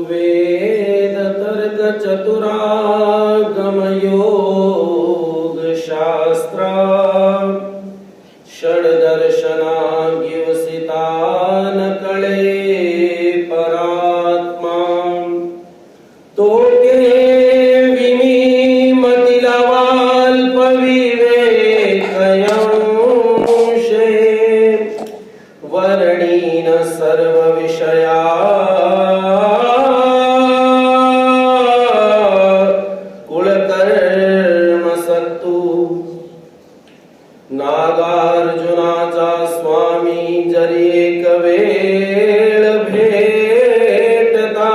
वेद तर्क चतुरागम योग शास्त्र षड्दर्शनाग्युसितान कळे परात्मा तो के विमीमतिलवाल्प विवेकयंशे वर्णीन सर्व विषया नागार्जुनाचा स्वामी जरी एक वेळ भेटता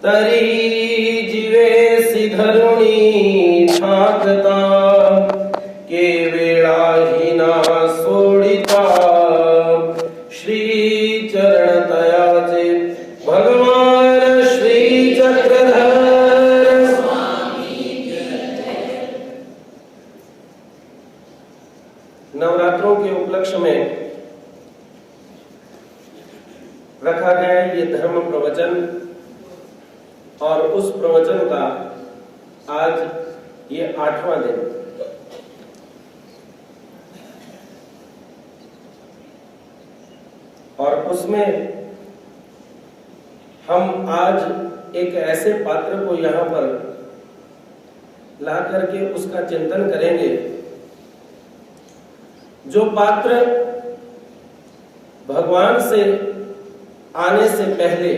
तरी जीवेसी धरुणी ठाकता के वेळाही ना सोडिता श्री चरण तयाचे भगवान श्री चक्रधर नवरात्रों के उपलक्ष्य में रखा गया ये धर्म प्रवचन और उस प्रवचन का आज ये 8वां दिन। और उसमें हम आज एक ऐसे पात्र को यहां पर ला करके उसका चिंतन करेंगे जो पात्र भगवान से आने से पहले,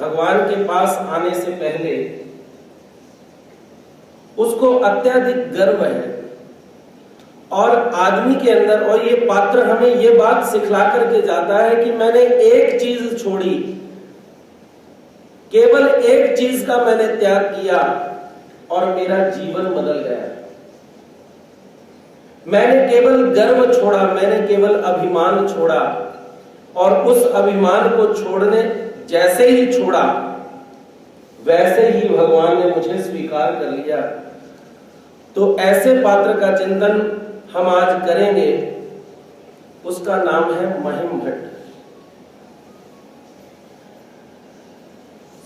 भगवान के पास आने से पहले उसको अत्यधिक गर्व है और आदमी के अंदर, और ये पात्र हमें ये बात सिखला करके जाता है कि मैंने एक चीज छोड़ी, केवल एक चीज का मैंने त्याग किया और मेरा जीवन बदल गया। मैंने केवल गर्व छोड़ा, मैंने केवल अभिमान छोड़ा और उस अभिमान को छोड़ने जैसे ही छोड़ा वैसे ही भगवान ने मुझे स्वीकार कर लिया। तो ऐसे पात्र का चिंतन हम आज करेंगे। उसका नाम है महिम भट्ट।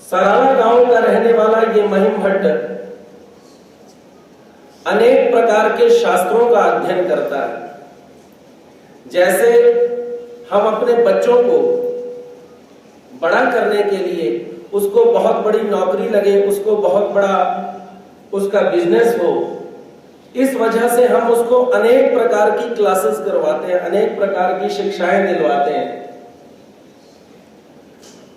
सराला गांव का रहने वाला ये महिम भट्ट अनेक प्रकार के शास्त्रों का अध्ययन करता है। जैसे हम अपने बच्चों को बड़ा करने के लिए उसको बहुत बड़ी नौकरी लगे, उसको बहुत बड़ा उसका बिजनेस हो, इस वजह से हम उसको अनेक प्रकार की क्लासेस करवाते हैं, अनेक प्रकार की शिक्षाएं दिलवाते हैं।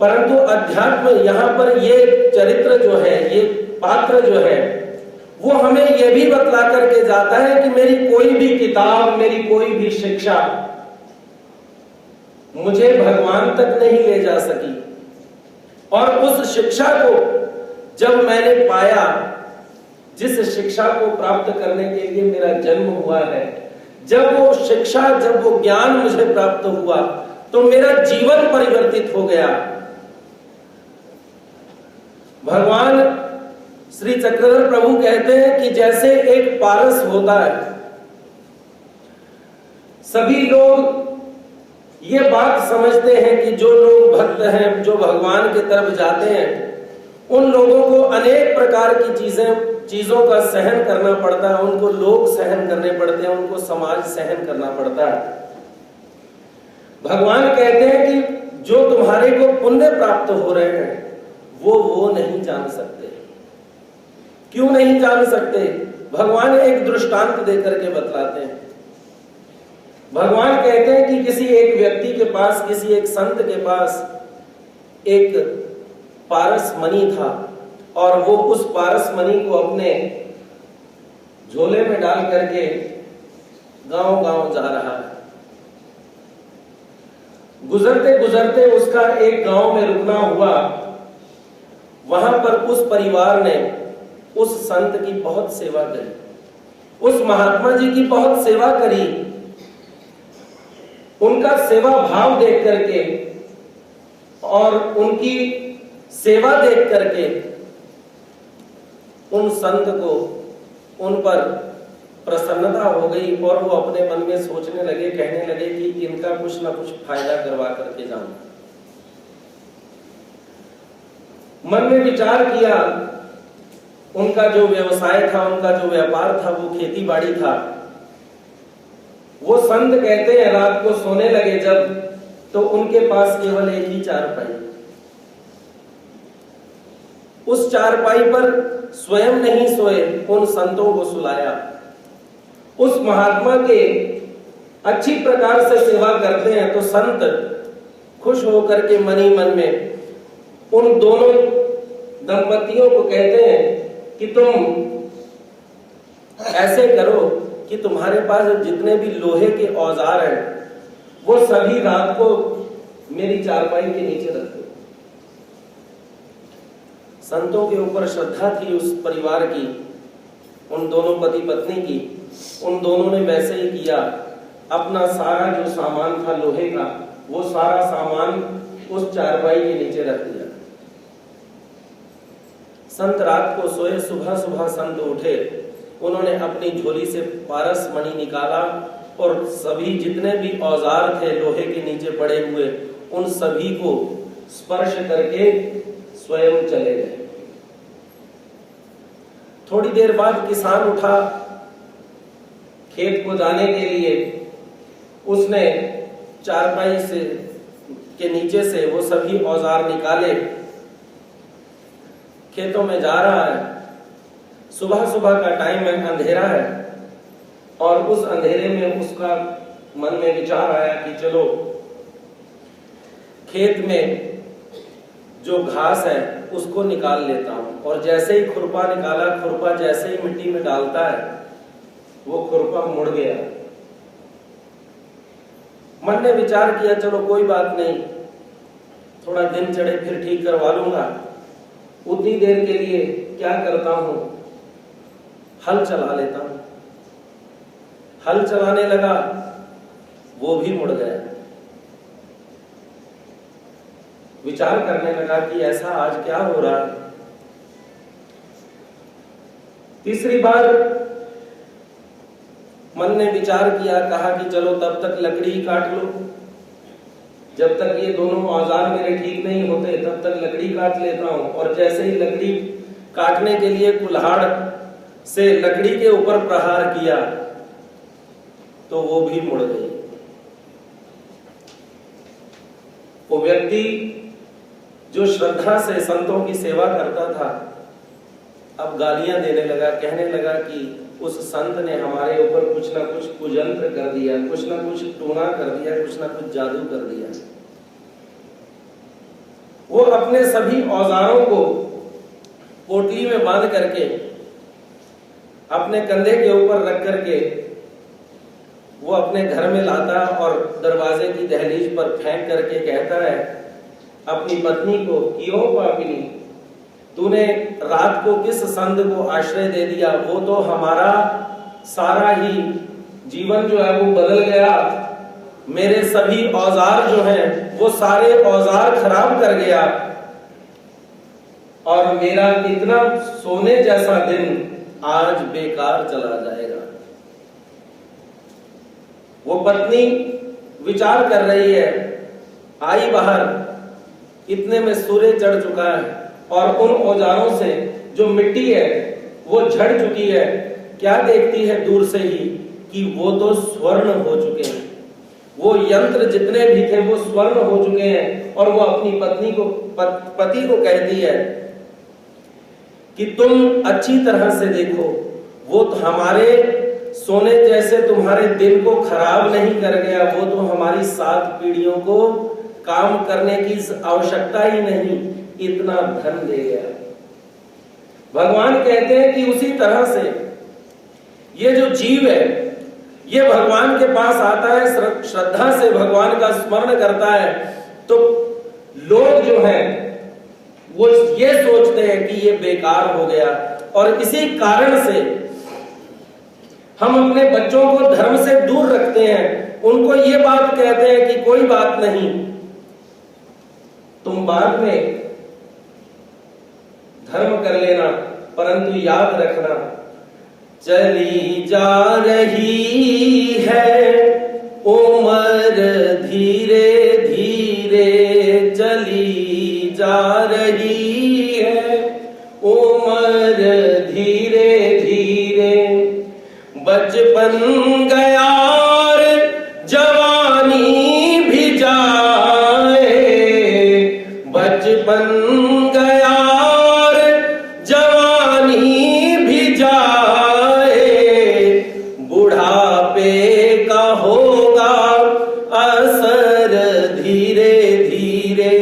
परंतु अध्यात्म यहां पर ये चरित्र जो है, ये पात्र जो है, वो हमें यह भी बतला करके जाता है कि मेरी कोई भी किताब, मेरी कोई भी शिक्षा मुझे भगवान तक नहीं ले जा सकी। और उस शिक्षा को जब मैंने पाया, जिस शिक्षा को प्राप्त करने के लिए मेरा जन्म हुआ है, जब वो शिक्षा, जब वो ज्ञान मुझे प्राप्त हुआ तो मेरा जीवन परिवर्तित हो गया। भगवान श्री चक्रधर प्रभु कहते हैं कि जैसे एक पारस होता है, सभी लोग ये बात समझते हैं कि जो लोग भक्त हैं, जो भगवान की तरफ जाते हैं, उन लोगों को अनेक प्रकार की चीजों का सहन करना पड़ता है, उनको लोग सहन करने पड़ते हैं, उनको समाज सहन करना पड़ता है। भगवान कहते हैं कि जो तुम्हारे को पुण्य प्राप्त हो रहे हैं वो नहीं जान सकते। क्यों नहीं जान सकते? भगवान एक दृष्टांत देकर के बतलाते हैं। भगवान कहते हैं कि किसी एक व्यक्ति के पास, किसी एक संत के पास एक पारस मणि था और वो उस पारस मणि को अपने झोले में डाल करके गांव-गांव जा रहा है। गुजरते गुजरते उसका एक गांव में रुकना हुआ। वहां पर उस परिवार ने उस संत की बहुत सेवा करी, उस महात्मा जी की बहुत सेवा करी। उनका सेवा भाव देख करके और उनकी सेवा देख करके उन संत को उन पर प्रसन्नता हो गई और वो अपने मन में सोचने लगे, कहने लगे कि इनका कुछ ना कुछ फायदा करवा करके जाऊं। मन में विचार किया, उनका जो व्यवसाय था, उनका जो व्यापार था, वो खेती बाड़ी था। वो संत कहते हैं रात को सोने लगे जब, तो उनके पास केवल एक ही चारपाई। उस चारपाई पर स्वयं नहीं सोए, उन संतों को सुलाया। उस महात्मा के अच्छी प्रकार से सेवा करते हैं तो संत खुश होकर के मन ही मन में उन दोनों दंपतियों को कहते हैं कि तुम ऐसे करो कि तुम्हारे पास जितने भी लोहे के औजार हैं वो सभी रात को मेरी चारपाई के नीचे रख दो। संतों के ऊपर श्रद्धा थी उस परिवार की, उन दोनों पति पत्नी की। उन दोनों ने वैसे ही किया। अपना सारा जो सामान था लोहे का, वो सारा सामान उस चारपाई के नीचे रख दिया। संत रात को सोए, सुबह सुबह संत उठे, उन्होंने अपनी झोली से पारस मणि निकाला और सभी जितने भी औजार थे लोहे के नीचे पड़े हुए, उन सभी को स्पर्श करके स्वयं चले गए। थोड़ी देर बाद किसान उठा खेत को जाने के लिए। उसने चारपाई से के नीचे से वो सभी औजार निकाले, खेतों में जा रहा है। सुबह सुबह का टाइम है, अंधेरा है, और उस अंधेरे में उसका मन में विचार आया कि चलो खेत में जो घास है उसको निकाल लेता हूं। और जैसे ही खुरपा निकाला, खुरपा जैसे ही मिट्टी में डालता है वो खुरपा मुड़ गया। मन ने विचार किया चलो कोई बात नहीं, थोड़ा दिन चढ़े फिर ठीक करवा लूंगा। उतनी देर के लिए क्या करता हूं, हल चला लेता हूं। हल चलाने लगा, वो भी मुड़ गया। विचार करने लगा कि ऐसा आज क्या हो रहा है। तीसरी बार मन ने विचार किया, कहा कि चलो तब तक लकड़ी ही काट लो, जब तक ये दोनों औजार मेरे ठीक नहीं होते तब तक लकड़ी काट लेता हूं। और जैसे ही लकड़ी काटने के लिए कुल्हाड़ से लकड़ी के ऊपर प्रहार किया तो वो भी मुड़ गई। वो व्यक्ति जो श्रद्धा से संतों की सेवा करता था अब गालियां देने लगा, कहने लगा कि उस संत ने हमारे ऊपर कुछ ना कुछ कुयंत्र कर दिया, कुछ ना कुछ टूना कर दिया, कुछ ना कुछ जादू कर दिया। वो अपने सभी औजारों को पोटली में बांध करके अपने कंधे के ऊपर रख करके वो अपने घर में लाता और दरवाजे की दहलीज पर फेंक करके कहता है अपनी पत्नी को, क्यों पापिनी, तूने रात को किस संत को आश्रय दे दिया, वो तो हमारा सारा ही जीवन जो है वो बदल गया। मेरे सभी औजार जो हैं वो सारे औजार खराब कर गया और मेरा इतना सोने जैसा दिन आज बेकार चला जाएगा। वो पत्नी विचार कर रही है, आई बाहर, इतने में सूर्य चढ़ चुका है और उन औजारों से जो मिट्टी है वो झड़ चुकी है। क्या देखती है दूर से ही कि वो तो स्वर्ण हो चुके हैं, वो यंत्र जितने भी थे वो स्वर्ण हो चुके हैं। और वो अपनी पत्नी को पति को कहती है कि तुम अच्छी तरह से देखो, वो तो हमारे सोने जैसे तुम्हारे दिन को खराब नहीं कर गया, वो तो हमारी 7 पीढ़ियों को काम करने की आवश्यकता ही नहीं, इतना धन दे गया। भगवान कहते हैं कि उसी तरह से ये जो जीव है ये भगवान के पास आता है, श्रद्धा से भगवान का स्मरण करता है, तो लोग जो हैं वो ये सोचते हैं कि ये बेकार हो गया। और इसी कारण से हम अपने बच्चों को धर्म से दूर रखते हैं, उनको ये बात कहते हैं कि कोई बात नहीं, तुम बाद में धर्म कर लेना, परंतु याद रखना चली जा रही है उम्र धीरे धीरे चली जा रही है उम्र धीरे धीरे, बचपन गया और जवानी भी जाए, बचपन गया और जवानी भी जाए, बुढ़ापे का होगा असर धीरे धीरे,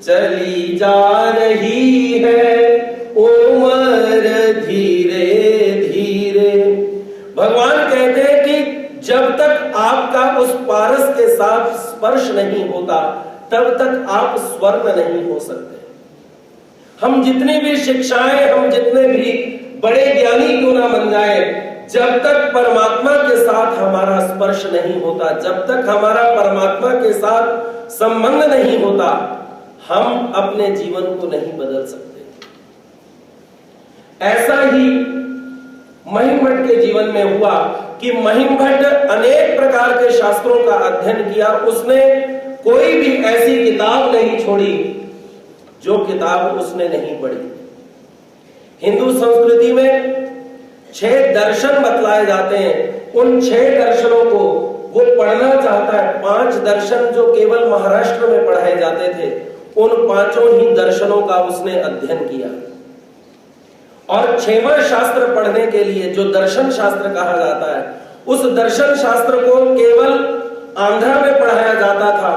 चली जा रही है उम्र धीरे धीरे। भगवान कहते हैं कि जब तक आपका उस पारस के साथ स्पर्श नहीं होता तब तक आप स्वर्ण नहीं हो सकते। हम जितनी भी शिक्षाएं, हम जितने भी बड़े ज्ञानी क्यों ना बन जाए, जब तक परमात्मा के साथ हमारा स्पर्श नहीं होता, जब तक हमारा परमात्मा के साथ संबंध नहीं होता, हम अपने जीवन को नहीं बदल सकते। ऐसा ही महिमभट्ट के जीवन में हुआ कि महिमभट्ट अनेक प्रकार के शास्त्रों का अध्ययन किया। उसने कोई भी ऐसी किताब नहीं छोड़ी जो किताब उसने नहीं पढ़ी। हिंदू संस्कृति में 6 दर्शन बतलाए जाते हैं। उन 6 दर्शनों को वो पढ़ना चाहता है। 5 दर्शन जो केवल महाराष्ट्र में पढ़ाए जाते थे, उन 5 ही दर्शनों का उसने अध्ययन किया। और 6वां शास्त्र पढ़ने के लिए, जो दर्शन शास्त्र कहा जाता है, उस दर्शन शास्त्र को केवल आंध्रा में पढ़ाया जाता था।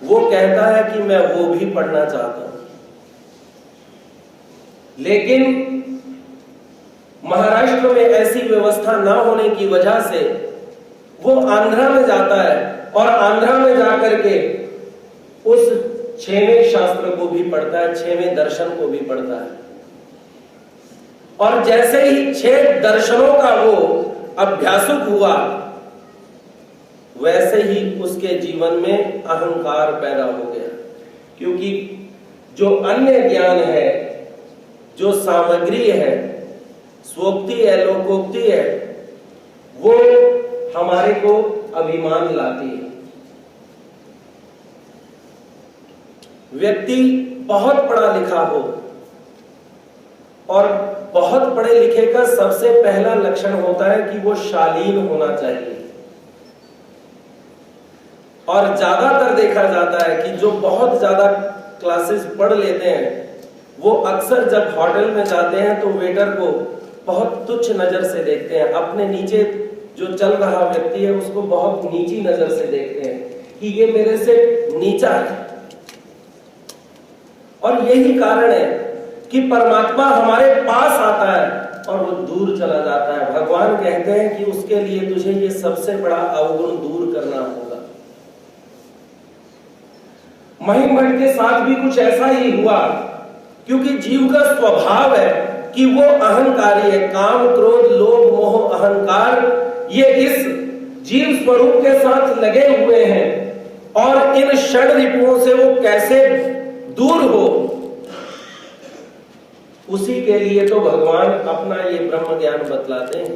वो कहता है कि मैं वो भी पढ़ना चाहता हूं, लेकिन महाराष्ट्र में ऐसी व्यवस्था ना होने की वजह से वो आंध्रा में जाता है और आंध्रा में जाकर के उस 6वें शास्त्र को भी पढ़ता है, 6वें दर्शन को भी पढ़ता है। और जैसे ही 6 दर्शनों का वो अभ्यासुक हुआ, वैसे ही उसके जीवन में अहंकार पैदा हो गया। क्योंकि जो अन्य ज्ञान है, जो सामग्री है, स्वोक्ति है, लोकोक्ति है, वो हमारे को अभिमान लाती है। व्यक्ति बहुत पढ़ा लिखा हो, और बहुत पढ़े लिखे का सबसे पहला लक्षण होता है कि वो शालीन होना चाहिए। और ज्यादातर देखा जाता है कि जो बहुत ज्यादा क्लासेस पढ़ लेते हैं, वो अक्सर जब होटल में जाते हैं तो वेटर को बहुत तुच्छ नजर से देखते हैं। अपने नीचे जो चल रहा व्यक्ति है उसको बहुत नीची नजर से देखते हैं कि ये मेरे से नीचा है। और यही कारण है कि परमात्मा हमारे पास आता है और वो दूर चला जाता है। भगवान कहते हैं कि उसके लिए तुझे ये सबसे बड़ा अवगुण दूर करना होगा। महिमभट्ट के साथ भी कुछ ऐसा ही हुआ, क्योंकि जीव का स्वभाव है कि वो अहंकारी है। काम, क्रोध, लोभ, मोह, अहंकार, ये इस जीव स्वरूप के साथ लगे हुए हैं। और इन षड रिपुओं से वो कैसे दूर हो, उसी के लिए तो भगवान अपना ये ब्रह्म ज्ञान बतलाते हैं।